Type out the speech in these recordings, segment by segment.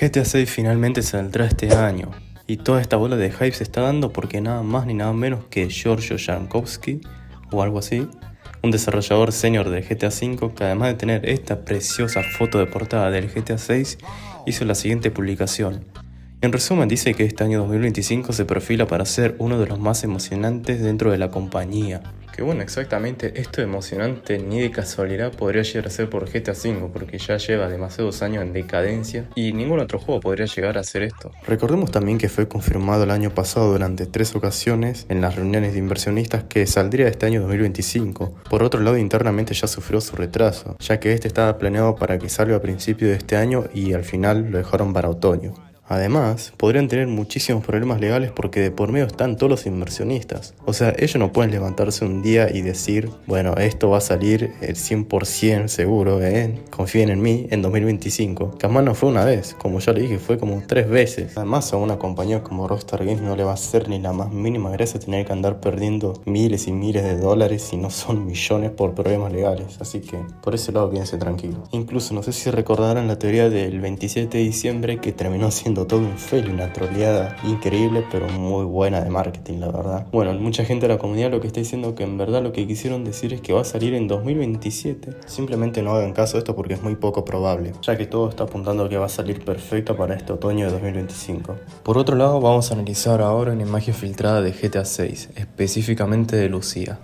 GTA 6 finalmente saldrá este año, y toda esta bola de hype se está dando porque nada más ni nada menos que Giorgio Jankowski, o algo así, un desarrollador senior de GTA V que además de tener esta preciosa foto de portada del GTA 6, hizo la siguiente publicación. En resumen dice que este año 2025 se perfila para ser uno de los más emocionantes dentro de la compañía. Que bueno, exactamente esto emocionante ni de casualidad podría llegar a ser por GTA V, porque ya lleva demasiados años en decadencia y ningún otro juego podría llegar a hacer esto. Recordemos también que fue confirmado el año pasado durante 3 ocasiones en las reuniones de inversionistas que saldría este año 2025. Por otro lado, internamente ya sufrió su retraso, ya que este estaba planeado para que salga a principios de este año y al final lo dejaron para otoño. Además, podrían tener muchísimos problemas legales porque de por medio están todos los inversionistas. O sea, ellos no pueden levantarse un día y decir, bueno, esto va a salir el 100% seguro, confíen en mí, en 2025. Que además no fue una vez, como ya le dije, fue como 3 veces. Además, a una compañía como Rockstar Games no le va a hacer ni la más mínima gracia tener que andar perdiendo miles y miles de dólares si no son millones por problemas legales. Así que, por ese lado, quédense tranquilos. Incluso, no sé si recordarán la teoría del 27 de diciembre que terminó siendo todo un fail, una troleada increíble pero muy buena de marketing, la verdad. Bueno, mucha gente de la comunidad lo que está diciendo que en verdad lo que quisieron decir es que va a salir en 2027. Simplemente no hagan caso de esto porque es muy poco probable, ya que todo está apuntando a que va a salir perfecto para este otoño de 2025. Por otro lado, vamos a analizar ahora una imagen filtrada de GTA 6, específicamente de Lucía.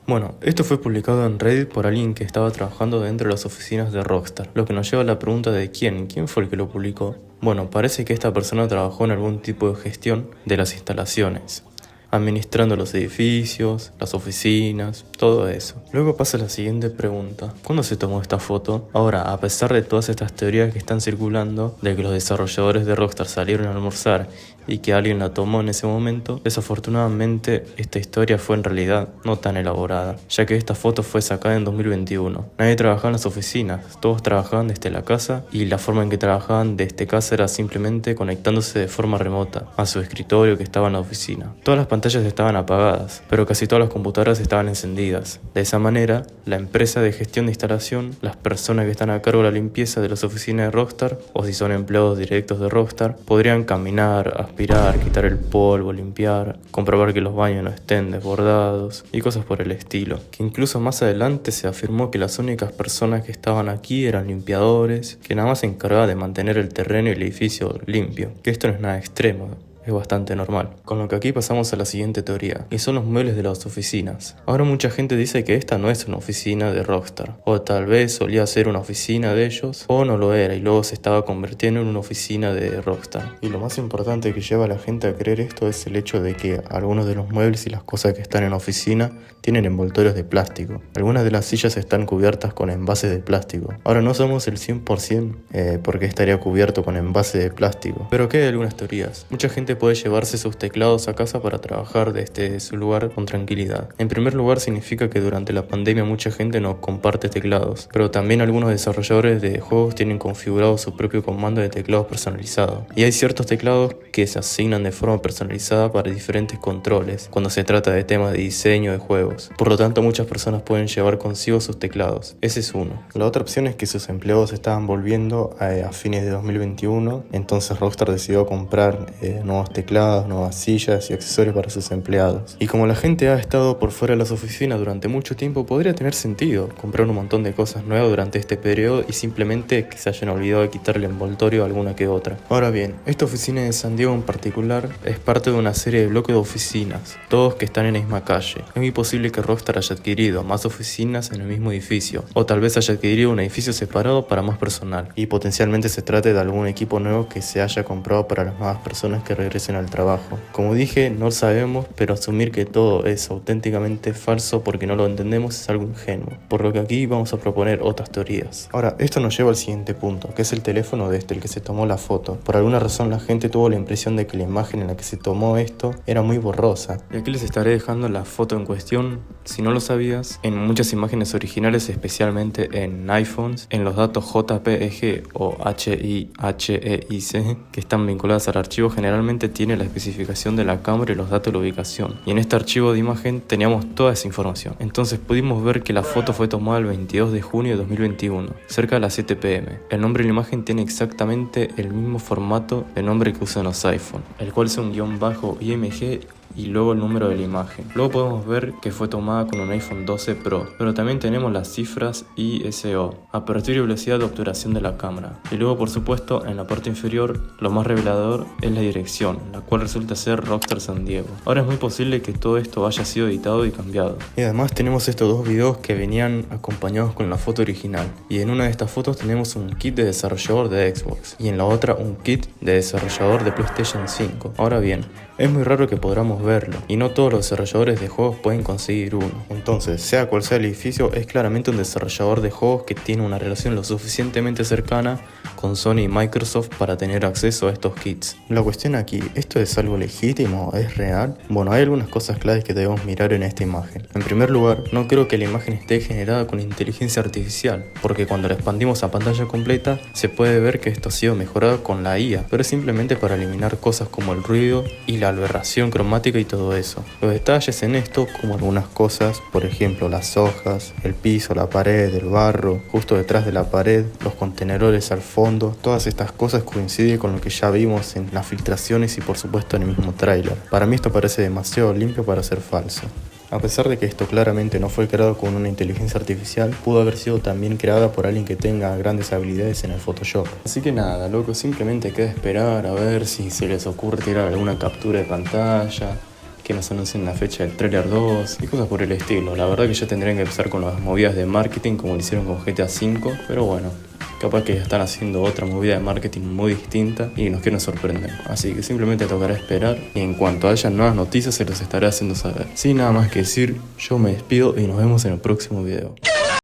Bueno, esto fue publicado en Reddit por alguien que estaba trabajando dentro de las oficinas de Rockstar, lo que nos lleva a la pregunta de quién fue el que lo publicó. Bueno, parece que esta persona trabajó en algún tipo de gestión de las instalaciones, administrando los edificios, las oficinas, todo eso. Luego pasa la siguiente pregunta: ¿cuándo se tomó esta foto? Ahora, a pesar de todas estas teorías que están circulando, de que los desarrolladores de Rockstar salieron a almorzar y que alguien la tomó en ese momento, desafortunadamente esta historia fue en realidad no tan elaborada, ya que esta foto fue sacada en 2021. Nadie trabajaba en las oficinas, todos trabajaban desde la casa y la forma en que trabajaban desde casa era simplemente conectándose de forma remota a su escritorio que estaba en la oficina. Todas las pantallas estaban apagadas, pero casi todas las computadoras estaban encendidas. De esa manera, la empresa de gestión de instalación, las personas que están a cargo de la limpieza de las oficinas de Rockstar, o si son empleados directos de Rockstar, podrían caminar, aspirar, quitar el polvo, limpiar, comprobar que los baños no estén desbordados y cosas por el estilo. Que incluso más adelante se afirmó que las únicas personas que estaban aquí eran limpiadores, que nada más se encargaban de mantener el terreno y el edificio limpio, que esto no es nada extremo. Es bastante normal. Con lo que aquí pasamos a la siguiente teoría, que son los muebles de las oficinas. Ahora mucha gente dice que esta no es una oficina de Rockstar, o tal vez solía ser una oficina de ellos, o no lo era y luego se estaba convirtiendo en una oficina de Rockstar. Y lo más importante que lleva a la gente a creer esto es el hecho de que algunos de los muebles y las cosas que están en la oficina tienen envoltorios de plástico. Algunas de las sillas están cubiertas con envases de plástico. Ahora no somos el 100% porque estaría cubierto con envase de plástico, pero que hay algunas teorías. Mucha gente puede llevarse sus teclados a casa para trabajar desde su lugar con tranquilidad. En primer lugar, significa que durante la pandemia mucha gente no comparte teclados, pero también algunos desarrolladores de juegos tienen configurado su propio comando de teclados personalizado. Y hay ciertos teclados que se asignan de forma personalizada para diferentes controles cuando se trata de temas de diseño de juegos. Por lo tanto, muchas personas pueden llevar consigo sus teclados. Ese es uno. La otra opción es que sus empleados estaban volviendo a fines de 2021, entonces Rockstar decidió comprar nuevos teclados, nuevas sillas y accesorios para sus empleados. Y como la gente ha estado por fuera de las oficinas durante mucho tiempo, podría tener sentido comprar un montón de cosas nuevas durante este periodo y simplemente que se hayan olvidado de quitarle envoltorio a alguna que otra. Ahora bien, esta oficina de San Diego en particular es parte de una serie de bloques de oficinas, todos que están en la misma calle. Es muy posible que Rockstar haya adquirido más oficinas en el mismo edificio, o tal vez haya adquirido un edificio separado para más personal, y potencialmente se trate de algún equipo nuevo que se haya comprado para las nuevas personas que regresen al trabajo. Como dije, no lo sabemos, pero asumir que todo es auténticamente falso porque no lo entendemos es algo ingenuo, por lo que aquí vamos a proponer otras teorías. Ahora, esto nos lleva al siguiente punto, que es el teléfono de el que se tomó la foto. Por alguna razón la gente tuvo la impresión de que la imagen en la que se tomó esto era muy borrosa. Y aquí les estaré dejando la foto en cuestión, si no lo sabías, en muchas imágenes originales, especialmente en iPhones, en los datos JPEG o HIHEIC que están vinculados al archivo, generalmente solamente tiene la especificación de la cámara y los datos de la ubicación. Y en este archivo de imagen teníamos toda esa información. Entonces pudimos ver que la foto fue tomada el 22 de junio de 2021, cerca de las 7 pm. El nombre de la imagen tiene exactamente el mismo formato de nombre que usan los iPhone, el cual es un _IMG y luego el número de la imagen. Luego podemos ver que fue tomada con un iPhone 12 Pro, pero también tenemos las cifras ISO, apertura y velocidad de obturación de la cámara. Y luego, por supuesto, en la parte inferior, lo más revelador es la dirección, la cual resulta ser Rockstar San Diego. Ahora es muy posible que todo esto haya sido editado y cambiado. Y además tenemos estos dos videos que venían acompañados con la foto original. Y en una de estas fotos tenemos un kit de desarrollador de Xbox y en la otra un kit de desarrollador de PlayStation 5. Ahora bien, es muy raro que podamos verlo, y no todos los desarrolladores de juegos pueden conseguir uno. Entonces, sea cual sea el edificio, es claramente un desarrollador de juegos que tiene una relación lo suficientemente cercana con Sony y Microsoft para tener acceso a estos kits. La cuestión aquí, ¿esto es algo legítimo? ¿Es real? Bueno, hay algunas cosas claves que debemos mirar en esta imagen. En primer lugar, no creo que la imagen esté generada con inteligencia artificial, porque cuando la expandimos a pantalla completa, se puede ver que esto ha sido mejorado con la IA, pero es simplemente para eliminar cosas como el ruido y la aberración cromática y todo eso. Los detalles en esto, como algunas cosas, por ejemplo las hojas, el piso, la pared, el barro, justo detrás de la pared, los contenedores al fondo, todas estas cosas coinciden con lo que ya vimos en las filtraciones y por supuesto en el mismo tráiler. Para mí esto parece demasiado limpio para ser falso. A pesar de que esto claramente no fue creado con una inteligencia artificial, pudo haber sido también creada por alguien que tenga grandes habilidades en el Photoshop. Así que nada, loco, simplemente queda esperar a ver si se les ocurre tirar alguna captura de pantalla, que nos anuncien la fecha del trailer 2 y cosas por el estilo. La verdad que ya tendrían que empezar con las movidas de marketing como lo hicieron con GTA V, pero bueno, capaz que ya están haciendo otra movida de marketing muy distinta y nos quieren sorprender. Así que simplemente tocará esperar y en cuanto haya nuevas noticias se los estaré haciendo saber. Sin nada más que decir, yo me despido y nos vemos en el próximo video.